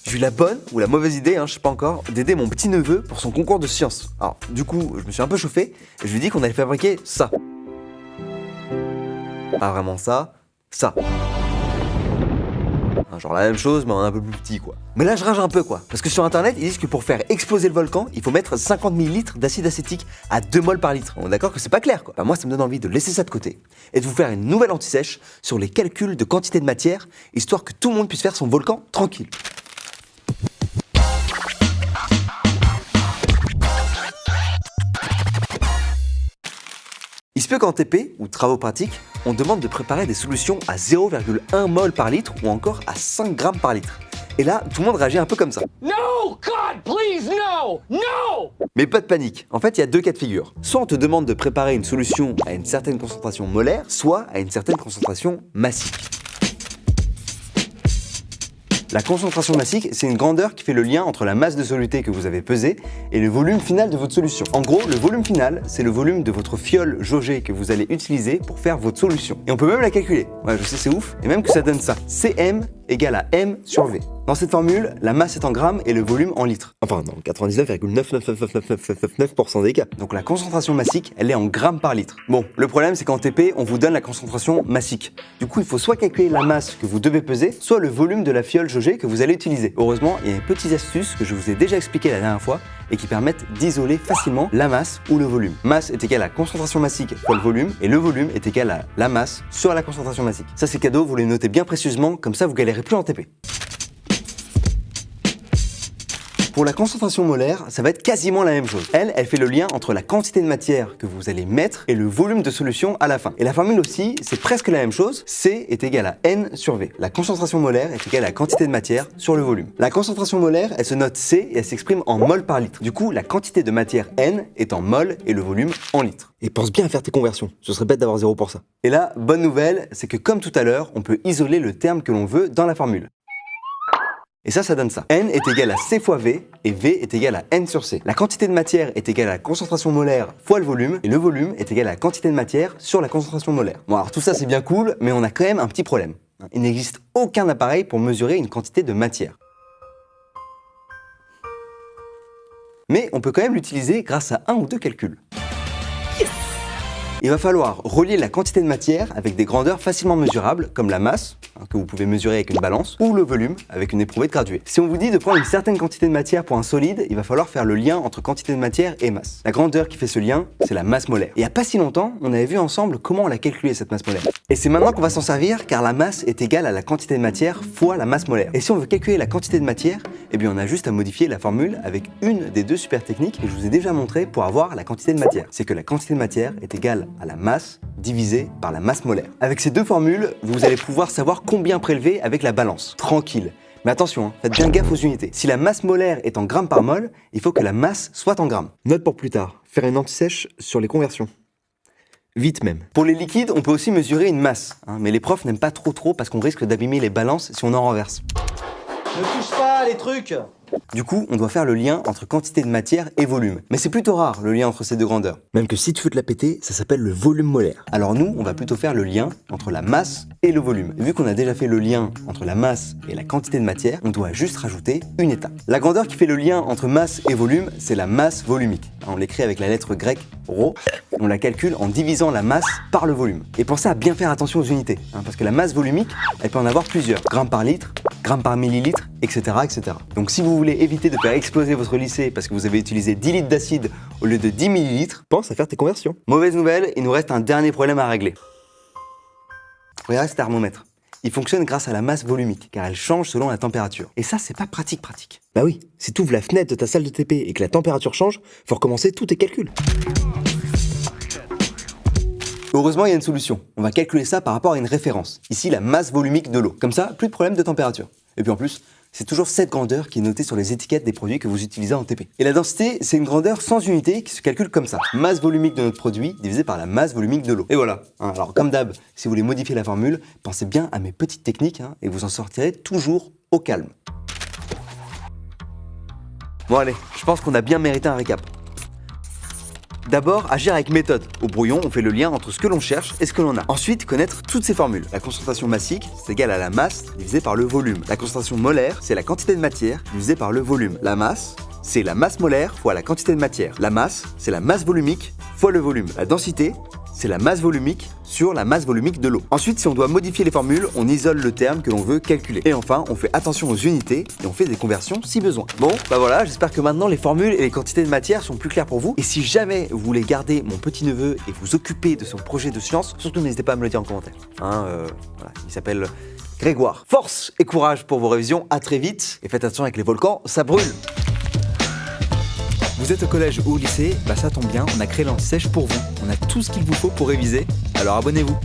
J'ai eu la bonne ou la mauvaise idée, je sais pas encore, d'aider mon petit neveu pour son concours de sciences. Alors, du coup, je me suis un peu chauffé et je lui ai dit qu'on allait fabriquer ça. Pas vraiment ça, ça. Genre la même chose, mais en un peu plus petit, quoi. Mais là, je rage un peu, quoi. Parce que sur internet, ils disent que pour faire exploser le volcan, il faut mettre 50 ml d'acide acétique à 2 moles par litre. On est d'accord que c'est pas clair, quoi. Bah, moi, ça me donne envie de laisser ça de côté et de vous faire une nouvelle anti-sèche sur les calculs de quantité de matière, histoire que tout le monde puisse faire son volcan tranquille. Il se peut qu'en TP, ou travaux pratiques, on demande de préparer des solutions à 0,1 mol par litre ou encore à 5 grammes par litre. Et là, tout le monde réagit un peu comme ça. No, God, please, no, no! Mais pas de panique, en fait il y a deux cas de figure. Soit on te demande de préparer une solution à une certaine concentration molaire, soit à une certaine concentration massique. La concentration massique, c'est une grandeur qui fait le lien entre la masse de soluté que vous avez pesée et le volume final de votre solution. En gros, le volume final, c'est le volume de votre fiole jaugée que vous allez utiliser pour faire votre solution. Et on peut même la calculer. Ouais, je sais, c'est ouf. Et même que ça donne ça. Cm égale à M sur V. Dans cette formule, la masse est en grammes et le volume en litres. Enfin, dans 99,9999999% des cas. Donc la concentration massique, elle est en grammes par litre. Bon, le problème, c'est qu'en TP, on vous donne la concentration massique. Du coup, il faut soit calculer la masse que vous devez peser, soit le volume de la fiole jaugée que vous allez utiliser. Heureusement, il y a une petite astuce que je vous ai déjà expliquée la dernière fois et qui permettent d'isoler facilement la masse ou le volume. Masse est égale à concentration massique fois le volume et le volume est égal à la masse sur la concentration massique. Ça c'est cadeau, vous les notez bien précieusement, comme ça vous galérez plus en TP. Pour la concentration molaire, ça va être quasiment la même chose. Elle fait le lien entre la quantité de matière que vous allez mettre et le volume de solution à la fin. Et la formule aussi, c'est presque la même chose. C est égal à N sur V. La concentration molaire est égale à la quantité de matière sur le volume. La concentration molaire, elle se note C et elle s'exprime en mol par litre. Du coup, la quantité de matière N est en mol et le volume en litres. Et pense bien à faire tes conversions. Ce serait bête d'avoir 0 pour ça. Et là, bonne nouvelle, c'est que comme tout à l'heure, on peut isoler le terme que l'on veut dans la formule. Et ça donne ça. N est égal à C fois V, et V est égal à N sur C. La quantité de matière est égale à la concentration molaire fois le volume, et le volume est égal à la quantité de matière sur la concentration molaire. Bon alors tout ça c'est bien cool, mais on a quand même un petit problème. Il n'existe aucun appareil pour mesurer une quantité de matière. Mais on peut quand même l'utiliser grâce à un ou deux calculs. Il va falloir relier la quantité de matière avec des grandeurs facilement mesurables, comme la masse, que vous pouvez mesurer avec une balance, ou le volume, avec une éprouvette graduée. Si on vous dit de prendre une certaine quantité de matière pour un solide, il va falloir faire le lien entre quantité de matière et masse. La grandeur qui fait ce lien, c'est la masse molaire. Et il n'y a pas si longtemps, on avait vu ensemble comment on l'a calculé cette masse molaire. Et c'est maintenant qu'on va s'en servir, car la masse est égale à la quantité de matière fois la masse molaire. Et si on veut calculer la quantité de matière, eh bien on a juste à modifier la formule avec une des deux super techniques que je vous ai déjà montré pour avoir la quantité de matière. C'est que la quantité de matière est égale à la masse divisée par la masse molaire. Avec ces deux formules, vous allez pouvoir savoir combien prélever avec la balance. Tranquille. Mais attention, faites bien gaffe aux unités. Si la masse molaire est en grammes par mol, il faut que la masse soit en grammes. Note pour plus tard, faire une anti-sèche sur les conversions. Vite même. Pour les liquides, on peut aussi mesurer une masse, mais les profs n'aiment pas trop parce qu'on risque d'abîmer les balances si on en renverse. Ne touche pas les trucs! Du coup, on doit faire le lien entre quantité de matière et volume. Mais c'est plutôt rare, le lien entre ces deux grandeurs. Même que si tu veux te la péter, ça s'appelle le volume molaire. Alors nous, on va plutôt faire le lien entre la masse et le volume. Et vu qu'on a déjà fait le lien entre la masse et la quantité de matière, on doit juste rajouter une étape. La grandeur qui fait le lien entre masse et volume, c'est la masse volumique. On l'écrit avec la lettre grecque ρ. On la calcule en divisant la masse par le volume. Et pensez à bien faire attention aux unités, parce que la masse volumique, elle peut en avoir plusieurs. Grammes par litre, grammes par millilitre, etc., etc. Donc si vous voulez éviter de faire exploser votre lycée parce que vous avez utilisé 10 litres d'acide au lieu de 10 millilitres, pense à faire tes conversions. Mauvaise nouvelle, il nous reste un dernier problème à régler. Regardez ce thermomètre. Il fonctionne grâce à la masse volumique, car elle change selon la température. Et ça, c'est pas pratique. Bah oui, si tu ouvres la fenêtre de ta salle de TP et que la température change, faut recommencer tous tes calculs. Heureusement, il y a une solution. On va calculer ça par rapport à une référence. Ici, la masse volumique de l'eau. Comme ça, plus de problème de température. Et puis en plus, c'est toujours cette grandeur qui est notée sur les étiquettes des produits que vous utilisez en TP. Et la densité, c'est une grandeur sans unité qui se calcule comme ça. Masse volumique de notre produit divisé par la masse volumique de l'eau. Et voilà. Alors comme d'hab, si vous voulez modifier la formule, pensez bien à mes petites techniques et vous en sortirez toujours au calme. Bon allez, je pense qu'on a bien mérité un récap. D'abord, agir avec méthode. Au brouillon, on fait le lien entre ce que l'on cherche et ce que l'on a. Ensuite, connaître toutes ces formules. La concentration massique, c'est égal à la masse divisée par le volume. La concentration molaire, c'est la quantité de matière divisée par le volume. La masse, c'est la masse molaire fois la quantité de matière. La masse, c'est la masse volumique fois le volume. La densité, c'est la masse volumique sur la masse volumique de l'eau. Ensuite, si on doit modifier les formules, on isole le terme que l'on veut calculer. Et enfin, on fait attention aux unités et on fait des conversions si besoin. Bon, bah voilà, j'espère que maintenant les formules et les quantités de matière sont plus claires pour vous. Et si jamais vous voulez garder mon petit-neveu et vous occuper de son projet de science, surtout n'hésitez pas à me le dire en commentaire. Voilà, il s'appelle Grégoire. Force et courage pour vos révisions, à très vite. Et faites attention avec les volcans, ça brûle. Vous êtes au collège ou au lycée, bah ça tombe bien, on a créé l'Anti-Sèche pour vous. On a tout ce qu'il vous faut pour réviser, alors abonnez-vous.